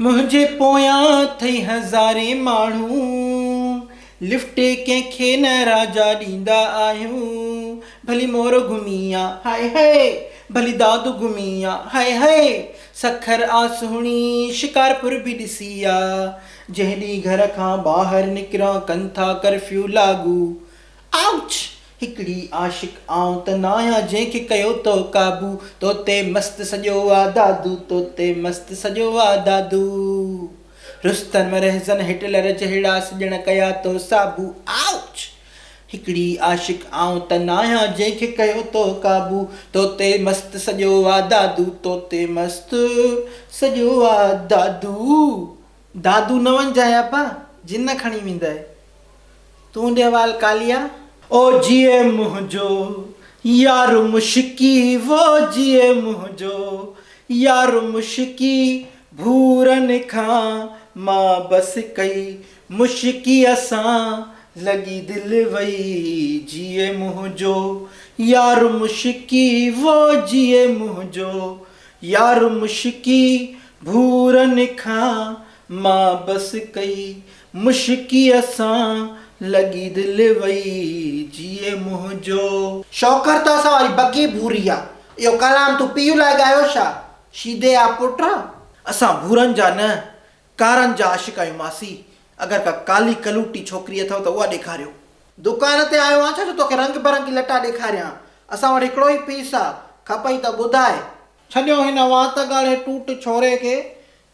मुझे पोयां थई हज़ारे माण्हू लिफ्ट कंहिंखे न राजा ॾींदा आहियूं। भली मोर घुमिया हाय हाय, भली दादू घुमिया हाय हाय, सखर आ सुहिणी शिकारपुर बि ॾिसी आ। जंहिं ॾींहुं घर खां ॿाहिरि निकिरां कनि था कर्फ्यू लागू। आउच! हिकिड़ी आशिक आऊं त न आहियां जंहिंखे कयो तो काबू। तोते मस्त सॼो आ दादू, तोते मस्त सॼो आ दादू। रुस्तम रहज़न हिटलर जहिड़ा सॼण कया तो साबू। आउच! हिकिड़ी आशिक आऊं त न आहियां जंहिंखे कयो तो काबू। तोते मस्त सॼो आ दादू, तोते मस्त सॼो आ दादू। दादू न वञ जाए अपा, जिन खणी वेंदई। तूं ॾे वाल कालिया। ओ जिए मुंहिंजो यार मुश्की, वो जिए मुंहिंजो यार मुश्की, भूरनि खां मां बस कई मुश्की असां लॻी दिलि वई। जिए मुंहिंजो यार मुश्की, वो जिए मुंहिंजो यार मुश्की, भूरनि खां मां बस कई मुश्की असां लॻी दिलि वई। जिए मुंहिंजो शौकर त असां वारी बगी भूरी आ। इहो कलाम तूं पीउ लाइ ॻायो छा? शीदे आ पुट। असां भूरनि जा न कारनि जा आशिक आहियूं मासी। अगरि का काली कलूटी छोकिरी अथव त उहा ॾेखारियो। दुकान ते आयो आहियां छा जो तोखे रंग बिरंगी लटा ॾेखारियां? असां वटि हिकिड़ो ई पीस आहे, खपई त ॿुधाए। छॾियो हिन वात ॻाढ़े टूट छोरे खे,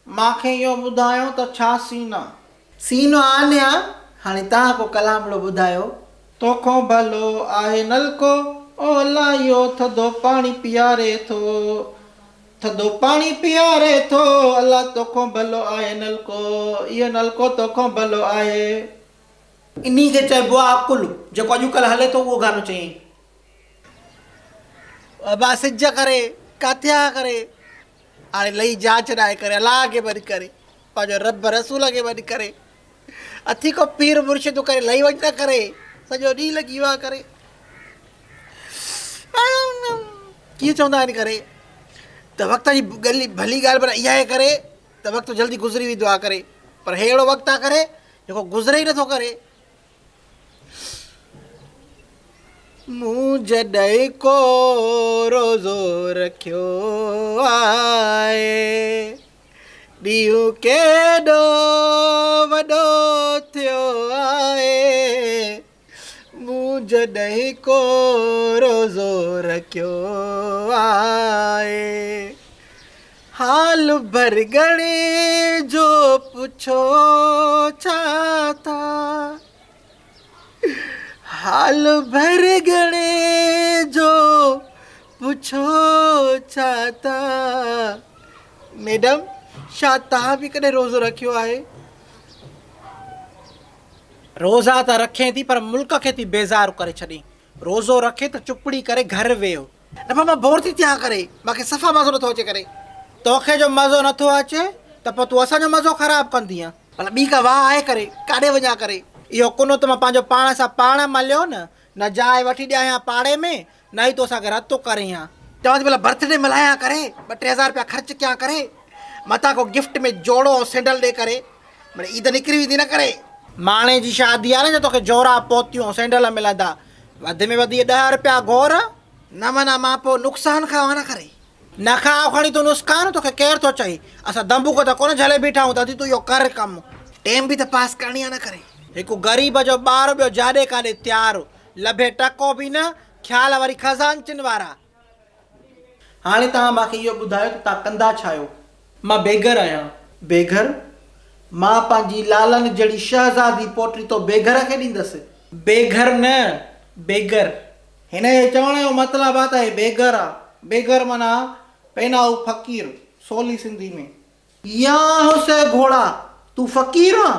मूंखे इहो ॿुधायो त छा सीन आहे। सीन आने आ, हाणे तव्हां को कलामड़ो ॿुधायो। तोखो भलो आहे नलको, ओ अलाह इहो थधो पाणी पीआरे थो, थधो पाणी पीआरे थो। अलाह तोखो भलो आहे नलको, इहो नलको तोखो भलो आहे। इन्ही खे चइबो आहे अकुल, जेको अॼुकल्ह हले थो उहो गानो चई। अबा सिज करे काथ्या करे, हाणे लही जांच नाहे करे अलाह खे वञी करे, पंहिंजो रब रसूल खे वञी करे, अथी को पीर मुर्शिद करे लही वञ न करे, सॼो ॾींहुं लॻी वियो आहे करे। कीअं चवंदा आहिनि करे त वक़्त जी गली भली ॻाल्हि पर इहा आहे करे त वक़्तु जल्दी गुज़री वेंदो आहे करे, पर अहिड़ो वक़्तु आहे करे जेको गुज़रे ई नथो करे। मूं जॾहिं को रोज़ो रखियो आहे, ॾींहुं केॾो वॾो थियो आहे। मूं जॾहिं को रोज़ो रखियो आहे, हाल भरगणे जो पुछो छा था, हाल भरगणे जो पुछो छा था। मैडम छा तव्हां बि कॾहिं रोज़ो रखियो आहे? रोज़ा त रखे थी पर मुल्क खे थी बेज़ार करे छॾी। रोज़ो रखे त चुपड़ी करे घर वेहो। न मां बोर थी थियां करे, मूंखे सफ़ा मज़ो नथो अचे करे। तोखे जो मज़ो नथो अचे त पोइ तूं असांजो मज़ो ख़राबु कंदीअ। भला ॿी का वाह आहे करे, काॾे वञा करे। इहो कुनो त मां पंहिंजो पाण सां पाण मलियो न जाइ वठी ॾियां पाड़े में, न ई तो असांखे रतो करे हा। चवां थी भला बर्थडे मल्हायां करे, 2-3 हज़ार रुपया ख़र्चु कयां करे, मथां को गिफ्ट में जोड़ो ऐं सैंडल ॾे करे, भले ईद निकिरी वेंदी न करे। माणे जी शादी आहे न, जो तोखे जोड़ा पोतियूं ऐं सैंडल मिलंदा, वधि में वधि 10 रुपया घोर न। माना मां पोइ नुक़सानु खावां न करे। न खाओ खणी तूं नुक़सानु, तोखे केरु थो चई? असां दंबूक त कोन झले बीठा आहियूं त अॼु तूं इहो कर कमु। टेम बि त पास करणी आहे न करे। हिकु ग़रीब जो ॿारु ॿियो जाॾे काॾे तयारु, लभे टको बि न, ख़्याल वरी खज़ानचियुनि वारा। हाणे तव्हां मूंखे इहो ॿुधायो त तव्हां कंदा छा आहियो? मां बेघर आहियां। बेघर? मां पंहिंजी लालन जहिड़ी शहज़ादी पोटी तो बेघर खे ॾींदसि? बेघर न, बेगर। हिन जे चवण जो मतिलबु आहे त हे बेघर आहे। बेघर माना पैनाऊ फ़क़ीर, सोली सिंधी में। या हुसे घोड़ा तूं फ़क़ीर आं?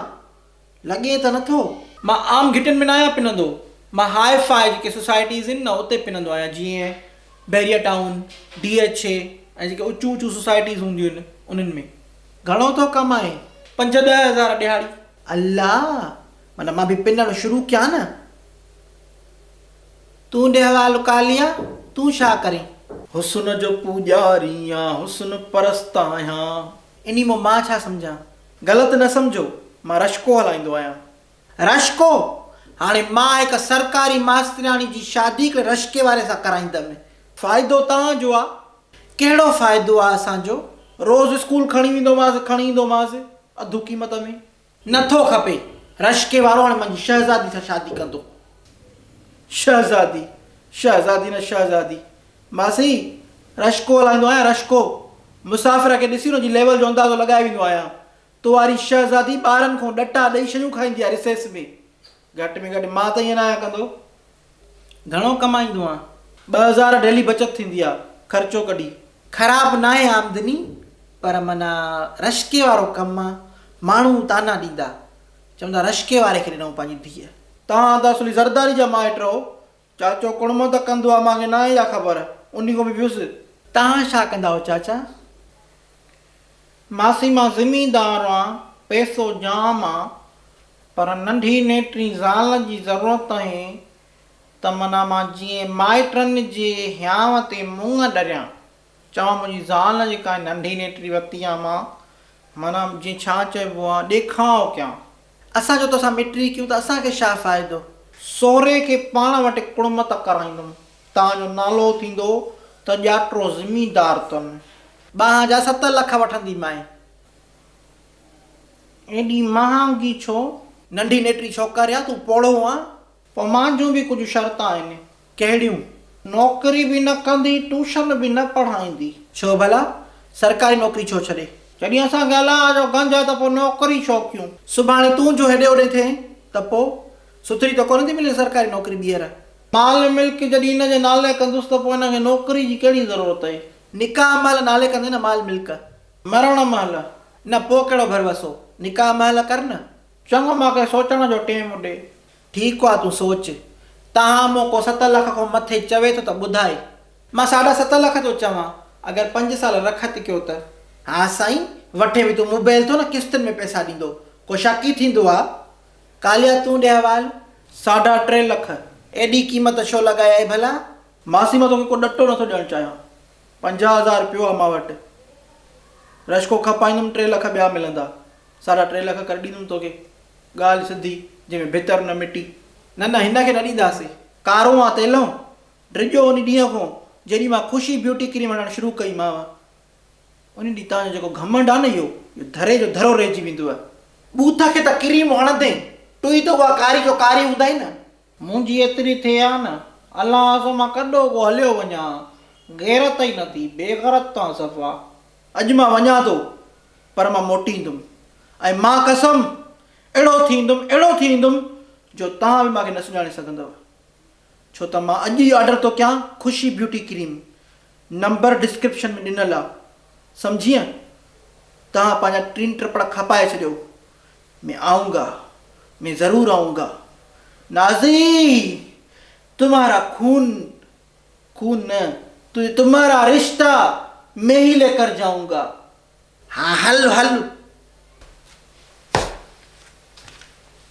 लॻे त नथो। मां आम घिटियुनि में न आहियां पिनंदो, मां हाई फाई जेके सोसाइटीज़ आहिनि न उते पिनंदो आहियां, जीअं बैरिया टाउन, DHA ऐं जेके ऊचियूं ऊचियूं सोसाइटीज़ हूंदियूं आहिनि उन्हनि में। घणो थो कमाए? 5-10 हज़ार ॾिहाड़ी। अल्लाह, माना मां बि पिनणु शुरू कयां न। तूं ॾे हवालो कालिया, तूं छा करें? हुस्न जो पूॼारी आहियां, हुस्न परस्त आहियां। इन मां मां छा सम्झां? ग़लति न सम्झो, मां रश्को हलाईंदो आहियां। रश्को? हाणे मां हिकु सरकारी मास्तरियाणी जी शादी हिकिड़े रश्के वारे सां कराईंदमि। फ़ाइदो तव्हांजो आहे। कहिड़ो फ़ाइदो आहे असांजो? रोज़ स्कूल खणी वेंदोमांसि, खणी ईंदोमांसि अधु क़ीमत में। नथो खपे। रश्के वारो हाणे मुंहिंजी शहज़ादी सां शादी कंदो। शहज़ादी? शहज़ादी न शहज़ादी। मासी, रश्को हलाईंदो आहियां, रश्को। मुसाफ़िर खे ॾिसी हुनजी लेवल जो अंदाज़ो लॻाए वेंदो आहियां। तो वारी शहज़ादी ॿारनि खां ॾटा ॾेई शयूं खाईंदी आहे रिसेस में। घटि में घटि मां त ईअं न आहियां कंदो। घणो कमाईंदो आहियां? 2000 डेली बचति थींदी आहे, ख़र्चो कढी। ख़राबु न आहे आमदनी, पर माना रश्के वारो कमु आहे। माण्हू ताना ॾींदा, चवंदा रश्के वारे खे ॾिनऊं पंहिंजी धीअ। तव्हां त असली ज़रदारी जा माइट हो। चाचो कुड़मो त कंदो आहे, मूंखे न आहे इहा ख़बर, उन खां बि वियुसि। तव्हां छा कंदा हो चाचा? मासी, मां ज़मींदार आहियां, पैसो जाम आहे, पर नंढी नेटरी ज़ाल जी ज़रूरत आहे, त माना मां जीअं माइटनि जे हियांव ते मुंहुं ॾरियां, चवां मुंहिंजी ज़ाल जेका नंढी नेटरी वरिती आहे मां, माना जीअं छा चइबो आहे, ॾेखाव कयां। असांजो त असां मिटरी कयूं त असांखे छा फ़ाइदो? सहुरे खे पाण वटि कुड़मत कराईंदुमि। तव्हांजो नालो थींदो त ॼातिरो ज़मींदार अथनि। 7 लख वठंदी माए। एॾी महांगी छो? नंढी नेटरी छोकिरी आहे, तूं पोड़ो आहे। पोइ मुंहिंजूं बि कुझु शर्तां आहिनि। कहिड़ियूं? नौकिरी बि न कंदी, ट्यूशन बि न पढ़ाईंदी। छो भला? सरकारी नौकिरी छो छॾे? जॾहिं असांखे अलाह जो गंज आहे त पोइ नौकिरी छो कयूं? सुभाणे तूं जो हेॾे होॾे थिए त पोइ सुथरी त कोन थी मिले सरकारी नौकिरी ॿीहर। माल मिल्क जॾहिं हिन जे नाले कंदुसि त पोइ हिनखे नौकिरी जी कहिड़ी ज़रूरत आहे? निकाह महिल नाले कंदे न माल मिल्क। मरण महिल न, पोइ कहिड़ो भरवसो? निकाह महिल कर न। चङो, मूंखे सोचण जो टाइम ॾे। ठीकु आहे, तूं सोच। तव्हां मूं को 7 लख खां मथे चवे थो त ॿुधाए। मां 7.5 लख थो चवां, अगरि 5 साल रखत कयो त। हा साईं, वठे बि तूं मोबाइल थो न, किश्तनि में पैसा ॾींदो, को शक ई थींदो आहे? कालिया तूं ॾे हवाल। 3.5 लख। एॾी क़ीमत छो लॻाए आहे भला? मासी, मां तोखे को ॾटो नथो ॾियणु चाहियां। 50,000 पियो आहे मां वटि। रश्को खपाईंदुमि, 3 लख ॿिया मिलंदा। 3.5 लख करे ॾींदुमि तोखे। ॻाल्हि सिधी, जंहिंमें भितर न मिटी। न न, हिन खे न ॾींदासीं। कारो आहे तेलो, ड्रिजो उन ॾींहं खां जॾहिं मां ख़ुशी ब्यूटी क्रीम हणणु शुरू कई मां। उन ॾींहुं तव्हांजो जेको घमंड आहे न, इहो धरे जो धरो रहिजी वेंदो आहे। बूथ खे त क्रीम हणंदे टुई त उहा कारी जो कारी हूंदा ई न। मुंहिंजी एतिरी थिए आहे न, अलाह सां मां कॾो को हलियो वञा, गैरत ई नथी, बेगरत तां सफ़ा। अॼु मां वञा थो, पर मां मोटी ईंदुमि। ऐं मां कसम, अहिड़ो थींदुमि जो तव्हां बि मूंखे न सुञाणे सघंदव। छो त मां अॼु ई ऑडर थो कयां, ख़ुशी ब्यूटी क्रीम। नंबर डिस्क्रिप्शन में ॾिनल आहे, सम्झीअ? तव्हां पंहिंजा 3 टिपड़ खपाए छॾियो। मैं आऊँगा, मैं ज़रूर आऊँगा। नाज़ी, तुम्हारा खून न, तुम्हारा रिश्ता मैं ही लेकर जाऊँगा। हाँ, हल हल।